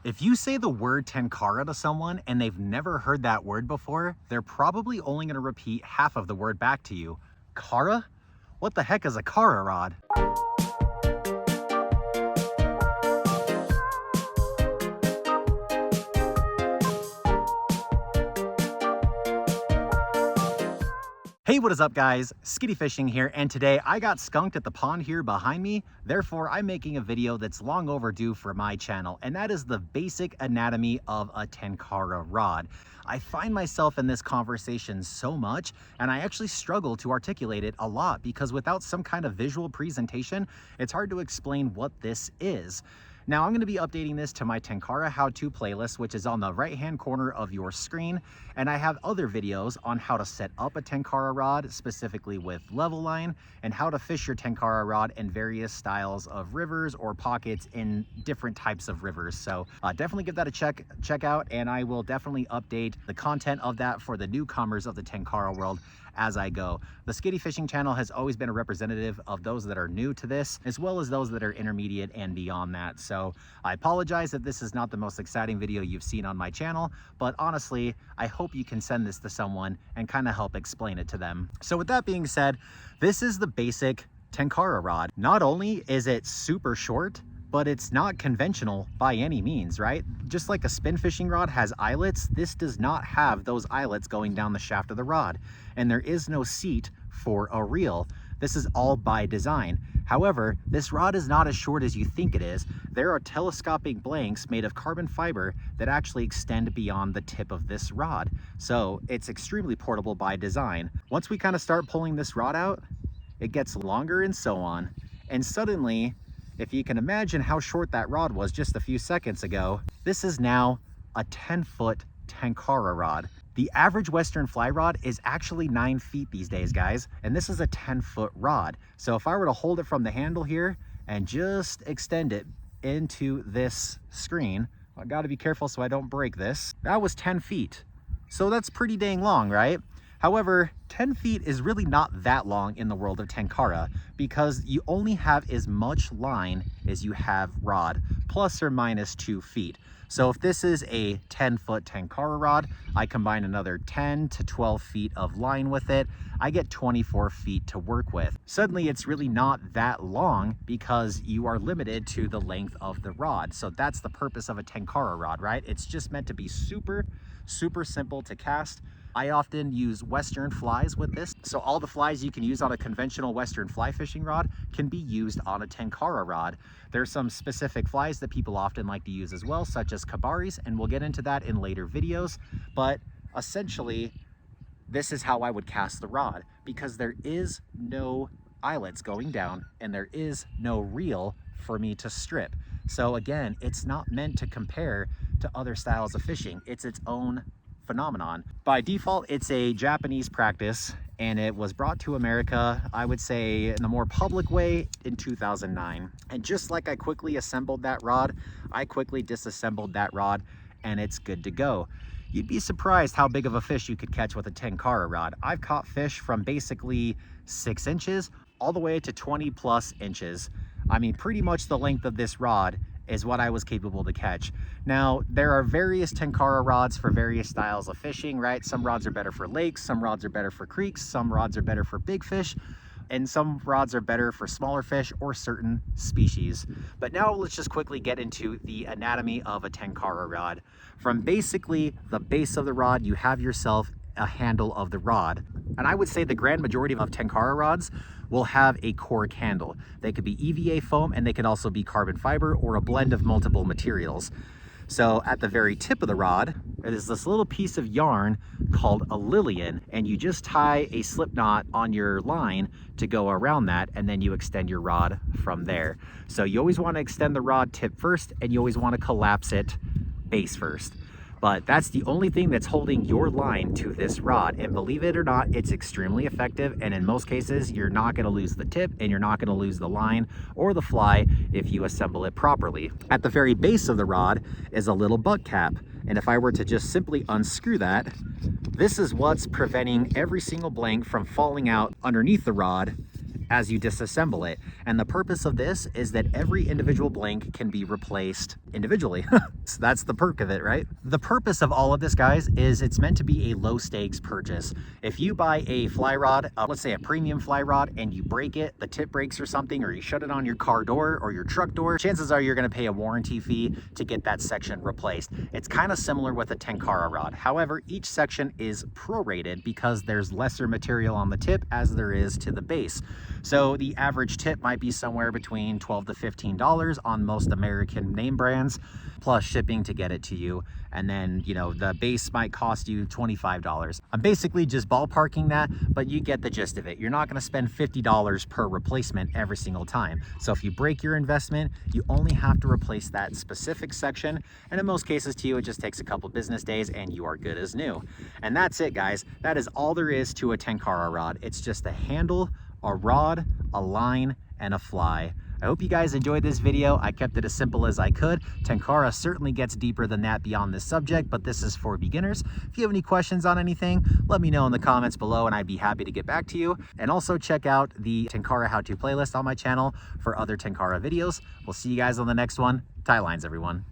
If you say the word Tenkara to someone and they've never heard that word before, they're probably only going to repeat half of the word back to you. Kara? What the heck is a Kara rod? Hey, what is up guys? Skiddy Fishing here, and today I got skunked at the pond here behind me. Therefore, I'm making a video that's long overdue for my channel, and that is the basic anatomy of a Tenkara rod. I find myself in this conversation so much, and I actually struggle to articulate it a lot because without some kind of visual presentation, it's hard to explain what this is. Now I'm going to be updating this to my Tenkara how-to playlist, which is on the right-hand corner of your screen. And I have other videos on how to set up a Tenkara rod, specifically with level line, and how to fish your Tenkara rod in various styles of rivers or pockets in different types of rivers. So definitely give that a check out, and I will definitely update the content of that for the newcomers of the Tenkara world as I go. The Skiddy Fishing channel has always been a representative of those that are new to this, as well as those that are intermediate and beyond that. So I apologize that this is not the most exciting video you've seen on my channel, but honestly, I hope you can send this to someone and kind of help explain it to them. So with that being said, this is the basic Tenkara rod. Not only is it super short, but it's not conventional by any means, right? Just like a spin fishing rod has eyelets, this does not have those eyelets going down the shaft of the rod. And there is no seat for a reel. This is all by design. However, this rod is not as short as you think it is. There are telescopic blanks made of carbon fiber that actually extend beyond the tip of this rod. So it's extremely portable by design. Once we kind of start pulling this rod out, it gets longer and so on. And suddenly, if you can imagine how short that rod was just a few seconds ago, this is now a 10-foot Tenkara rod. The average Western fly rod is actually 9 feet these days, guys, and this is a 10-foot rod. So if I were to hold it from the handle here and just extend it into this screen, I gotta be careful so I don't break this. That was 10 feet. So that's pretty dang long, right? However, 10 feet is really not that long in the world of Tenkara because you only have as much line as you have rod, plus or minus 2 feet. So if this is a 10-foot Tenkara rod, I combine another 10 to 12 feet of line with it, I get 24 feet to work with. Suddenly it's really not that long because you are limited to the length of the rod. So that's the purpose of a Tenkara rod, right? It's just meant to be super simple to cast. I often use Western flies with this. So all the flies you can use on a conventional Western fly fishing rod can be used on a Tenkara rod. There's some specific flies that people often like to use as well, such as Kabaris, and we'll get into that in later videos. But essentially, this is how I would cast the rod because there is no eyelets going down and there is no reel for me to strip. So again, it's not meant to compare to other styles of fishing. It's its own phenomenon. By default, it's a Japanese practice, and it was brought to America, I would say, in a more public way in 2009. And just like I quickly assembled that rod, I quickly disassembled that rod, and it's good to go. You'd be surprised how big of a fish you could catch with a Tenkara rod. I've caught fish from basically 6 inches all the way to 20 plus inches. I mean, pretty much the length of this rod is what I was capable to catch. Now, there are various Tenkara rods for various styles of fishing, right? Some rods are better for lakes, some rods are better for creeks, some rods are better for big fish, and some rods are better for smaller fish or certain species. But now let's just quickly get into the anatomy of a Tenkara rod. From basically the base of the rod, you have yourself a handle of the rod. And I would say the grand majority of Tenkara rods will have a cork handle. They could be EVA foam, and they can also be carbon fiber or a blend of multiple materials. So at the very tip of the rod, it is this little piece of yarn called a lilian, and you just tie a slip knot on your line to go around that, and then you extend your rod from there. So you always want to extend the rod tip first, and you always want to collapse it base first. But that's the only thing that's holding your line to this rod. And believe it or not, it's extremely effective. And in most cases, you're not gonna lose the tip and you're not gonna lose the line or the fly if you assemble it properly. At the very base of the rod is a little butt cap. And if I were to just simply unscrew that, this is what's preventing every single blank from falling out underneath the rod as you disassemble it. And the purpose of this is that every individual blank can be replaced individually. So that's the perk of it, right? The purpose of all of this, guys, is it's meant to be a low stakes purchase. If you buy a fly rod, let's say a premium fly rod, and you break it, the tip breaks or something, or you shut it on your car door or your truck door, chances are you're going to pay a warranty fee to get that section replaced. It's kind of similar with a Tenkara rod. However, each section is prorated because there's lesser material on the tip as there is to the base. So the average tip might be somewhere between $12 to $15 on most American name brands, plus shipping to get it to you. And then, you know, the base might cost you $25. I'm basically just ballparking that, but you get the gist of it. You're not going to spend $50 per replacement every single time. So if you break your investment, you only have to replace that specific section. And in most cases to you, it just takes a couple business days and you are good as new. And that's it, guys. That is all there is to a Tenkara rod. It's just a handle, a rod, a line, and a fly. I hope you guys enjoyed this video. I kept it as simple as I could. Tenkara certainly gets deeper than that beyond this subject, but this is for beginners. If you have any questions on anything, let me know in the comments below and I'd be happy to get back to you. And also check out the Tenkara how-to playlist on my channel for other Tenkara videos. We'll see you guys on the next one. Tie lines, everyone.